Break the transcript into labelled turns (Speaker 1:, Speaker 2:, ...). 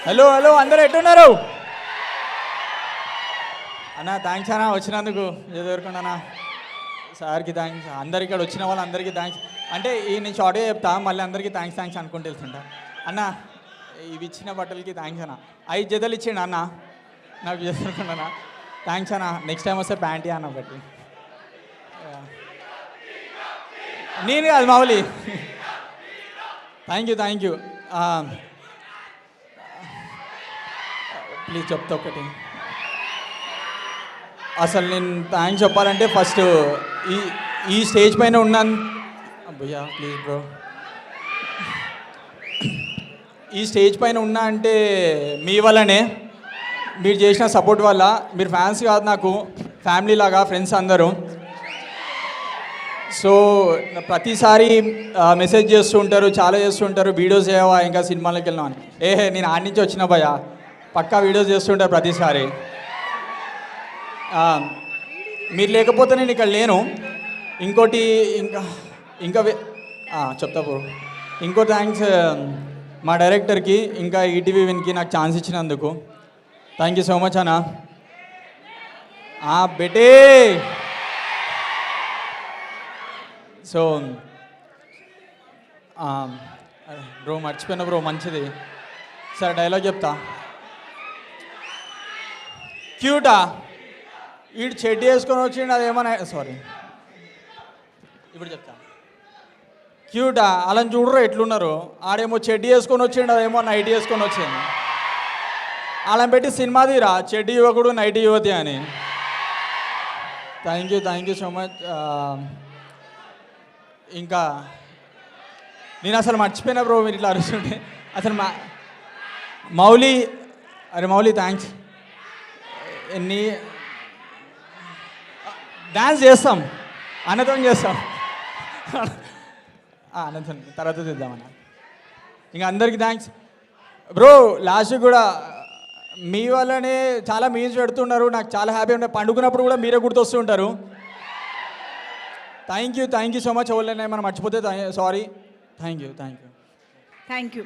Speaker 1: Hello hello అందరూ ఎట్టున్నారు అన్న? Thanks అన్న వచ్చినందుకు ఎదుర్కొన్నా సార్కి థ్యాంక్స్. అందరికి ఇక్కడ వచ్చిన వాళ్ళందరికీ థ్యాంక్స్. అంటే ఈ నేను షార్ట్గా చెప్తా, మళ్ళీ అందరికీ థ్యాంక్స్ అనుకుంటూ వెళ్తుంటా. అన్న ఇవి ఇచ్చిన బట్టలకి థ్యాంక్స్ అన్న. 5 జతలు ఇచ్చిండు అన్న నాకు చేసుకున్నా. థ్యాంక్స్ అన్న. నెక్స్ట్ టైం వస్తే ప్యాంటీ అన్న ఒకటి. నేను కాదు మామూలు. థ్యాంక్ యూ ప్లీజ్ చెప్తా ఒకటి. అసలు నేను థ్యాంక్స్ చెప్పాలంటే ఫస్ట్ ఈ స్టేజ్ పైన ఉన్నాను భయ్యా, ప్లీజ్ బ్రో. ఈ స్టేజ్ పైన ఉన్నా అంటే మీ వల్లనే, మీరు చేసిన సపోర్ట్ వల్ల. మీరు ఫ్యాన్స్ కాదు, నాకు ఫ్యామిలీ లాగా ఫ్రెండ్స్ అందరూ. సో ప్రతిసారి మెసేజ్ చేస్తూ ఉంటారు, చాలా చేస్తూ ఉంటారు, వీడియోస్ చేయవా ఇంకా సినిమాలకు వెళ్ళినా అని. నేను ఆడి నుంచి వచ్చిన భయ్యా, పక్కా వీడియోస్ చేస్తుంటారు ప్రతిసారి. మీరు లేకపోతే నేను ఇక్కడ లేను. ఇంకోటి ఇంకా చెప్తా బ్రో. ఇంకో థ్యాంక్స్ మా డైరెక్టర్కి, ఇంకా ఈటీవీ విన్కి నాకు ఛాన్స్ ఇచ్చినందుకు థ్యాంక్ యూ సో మచ్ అన్న. బెటే సో బ్రో మర్చిపోయినా బ్రో, మంచిది. సరే డైలాగ్ చెప్తా. క్యూటా వీడు చెడ్డి వేసుకొని వచ్చిండు, అదేమన్నా సారీ ఇప్పుడు చెప్తా. క్యూటా అలా చూడరు ఎట్లున్నారు. ఆడేమో చెడ్డి వేసుకొని వచ్చిండు, అదేమో నైట్ వేసుకొని వచ్చింది. అలా పెట్టి సినిమా తీరా చెడ్డి యువకుడు నైట్ యువతి అని. Thank you so much. ఇంకా నేను అసలు మర్చిపోయినా బ్రో, మీరు ఇట్లా అరుస్తుంటే. అసలు మౌలి థ్యాంక్స్. డ్యాన్స్ చేస్తాం, అన్నతం చేస్తాం. అన్నతం తర్వాత చూద్దామన్న. ఇంకా అందరికీ థ్యాంక్స్ బ్రో. లాస్ట్ కూడా మీ వల్లనే చాలా మీమ్స్ పెడుతున్నారు, నాకు చాలా హ్యాపీ ఉంటాయి. పండుకున్నప్పుడు కూడా మీరే గుర్తొస్తుంటారు. Thank you so much. ఎవరైనా మనం మర్చిపోతే సారీ. Thank you